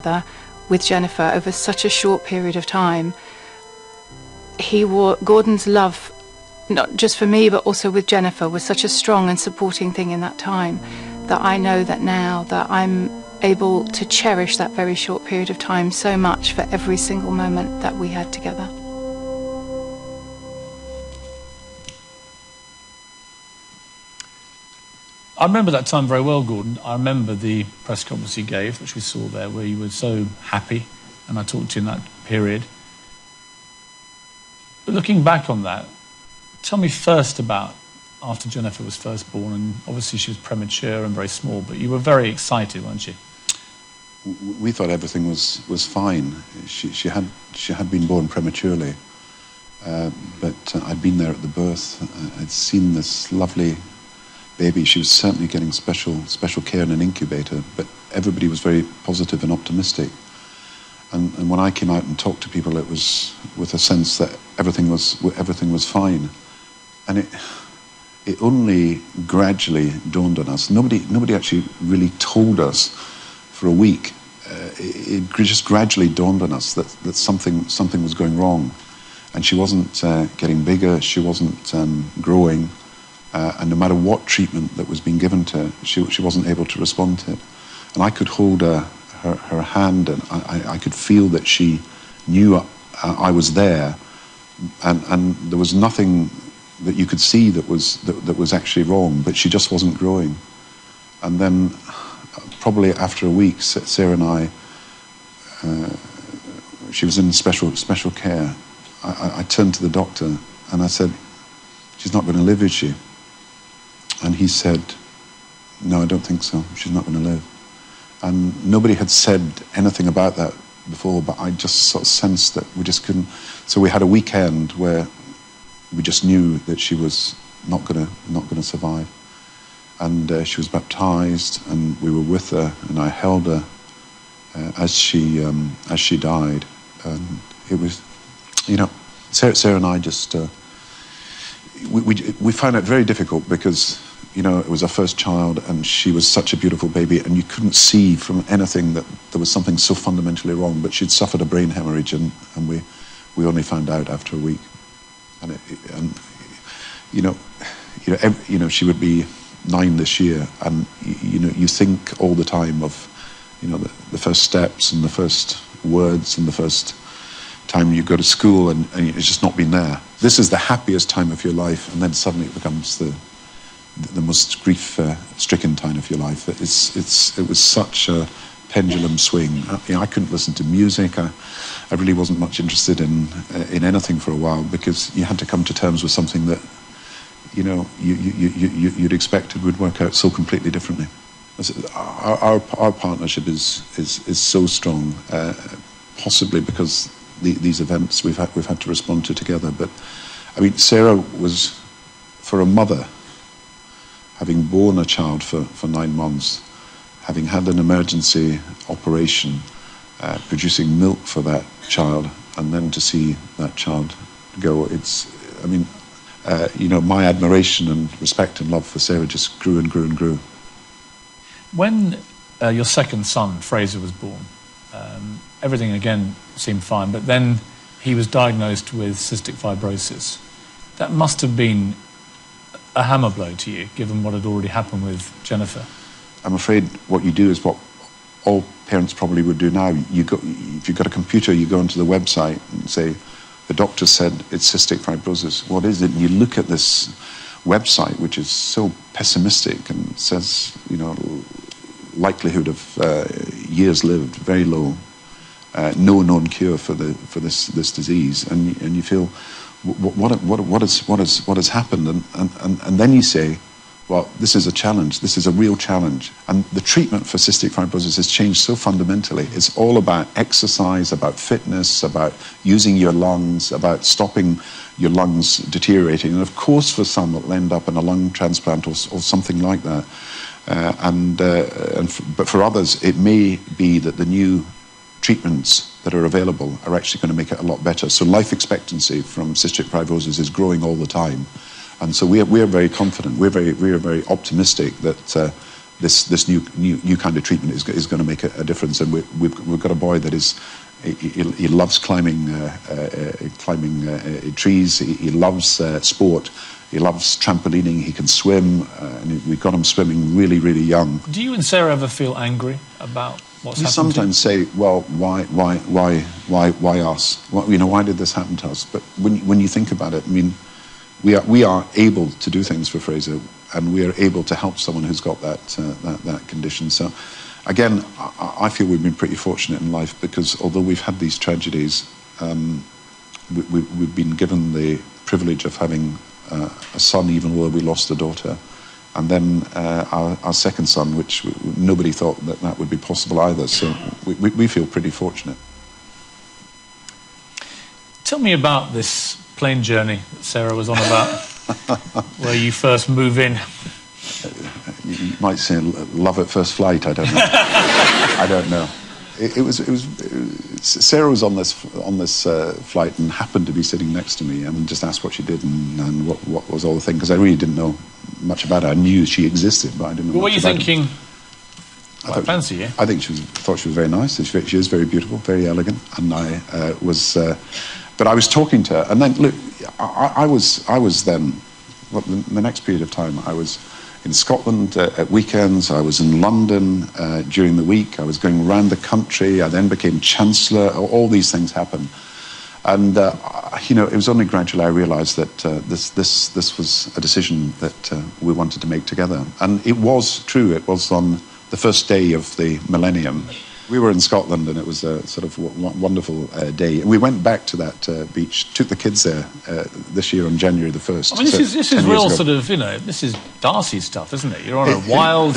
together with Jennifer over such a short period of time. Gordon's love, not just for me, but also with Jennifer, was such a strong and supporting thing in that time, that I know that now that I'm able to cherish that very short period of time so much for every single moment that we had together. I remember that time very well, Gordon. I remember the press conference you gave, which we saw there, where you were so happy, and I talked to you in that period. But looking back on that, tell me first about after Jennifer was first born, and obviously she was premature and very small, but you were very excited, weren't you? We thought everything was fine. She had been born prematurely, but I'd been there at the birth. I'd seen this lovely baby. She was certainly getting special care in an incubator, but everybody was very positive and optimistic. And when I came out and talked to people, it was with a sense that everything was fine. And it only gradually dawned on us. Nobody actually really told us for a week. It just gradually dawned on us that something was going wrong, and she wasn't getting bigger. She wasn't growing. And no matter what treatment that was being given to her, she wasn't able to respond to it. And I could hold her hand, and I could feel that she knew I was there, and there was nothing that you could see that was actually wrong, but she just wasn't growing. And then, probably after a week, Sarah and I, she was in special care. I turned to the doctor and I said, "She's not going to live, is she?" And he said, "No, I don't think so. She's not going to live." And nobody had said anything about that before, but I just sort of sensed that we just couldn't. So we had a weekend where we just knew that she was not going to survive. And she was baptized, and we were with her, and I held her as she died. And it was, you know, Sarah and I just we found it very difficult because, you know, it was our first child, and she was such a beautiful baby, and you couldn't see from anything that there was something so fundamentally wrong. But she'd suffered a brain hemorrhage, and we only found out after a week. And she would be 9 this year, and you think all the time of, you know, the first steps and the first words and the first time you go to school, and it's just not been there. This is the happiest time of your life, and then suddenly it becomes the most grief-stricken time of your life. It was such a pendulum swing. I couldn't listen to music. I really wasn't much interested in anything for a while, because you had to come to terms with something that, you know, you'd expected would work out so completely differently. Our partnership is so strong, possibly because these events we've had to respond to together. But I mean, Sarah was, for a mother, having borne a child for 9 months, having had an emergency operation, producing milk for that child, and then to see that child go, my admiration and respect and love for Sarah just grew and grew and grew. When your second son, Fraser, was born, everything again seemed fine, but then he was diagnosed with cystic fibrosis. That must have been a hammer blow to you, given what had already happened with Jennifer. I'm afraid what you do is what all parents probably would do now. If you've got a computer, you go onto the website and say, "The doctor said it's cystic fibrosis. What is it?" And you look at this website, which is so pessimistic and says, you know, likelihood of years lived, very low, no known cure for this disease, and you feel, what has happened? And then you say, well, this is a challenge. This is a real challenge. And the treatment for cystic fibrosis has changed so fundamentally. It's all about exercise, about fitness, about using your lungs, about stopping your lungs deteriorating. And of course, for some, it'll end up in a lung transplant or something like that. But for others, it may be that the new treatments that are available are actually going to make it a lot better. So life expectancy from cystic fibrosis is growing all the time. And so we are very confident. We are very optimistic that this new kind of treatment is going to make a difference. And we've got a boy that is, he loves climbing trees. He loves sport. He loves trampolining. He can swim, and we got him swimming really, really young. Do you and Sarah ever feel angry about what's happened? We sometimes say, "Well, why us? Why did this happen to us?" But when you think about it, I mean, we are able to do things for Fraser, and we are able to help someone who's got that condition. So, again, I feel we've been pretty fortunate in life, because although we've had these tragedies, we've been given the privilege of having a son, even though we lost a daughter, and then our second son, which nobody thought that would be possible either. So we feel pretty fortunate. Tell me about this plane journey that Sarah was on about, where you first move in. You might say love at first flight. I don't know. I don't know. It was Sarah was on this flight and happened to be sitting next to me, and just asked what she did and what was all the thing, because I really didn't know much about her. I knew she existed, but I didn't know. What were you thinking? I fancy you. I think thought she was very nice. She is very beautiful, very elegant, and I was. But I was talking to her, and then look, I was then. Well, the next period of time, I was in Scotland at weekends. I was in London during the week. I was going around the country. I then became Chancellor. All these things happened. And, it was only gradually I realised that this was a decision that we wanted to make together. And it was true. It was on the first day of the millennium. We were in Scotland, and it was a sort of wonderful day. And we went back to that beach, took the kids there this year on January the 1st. I mean, this is real sort of, this is Darcy stuff, isn't it? You're on a wild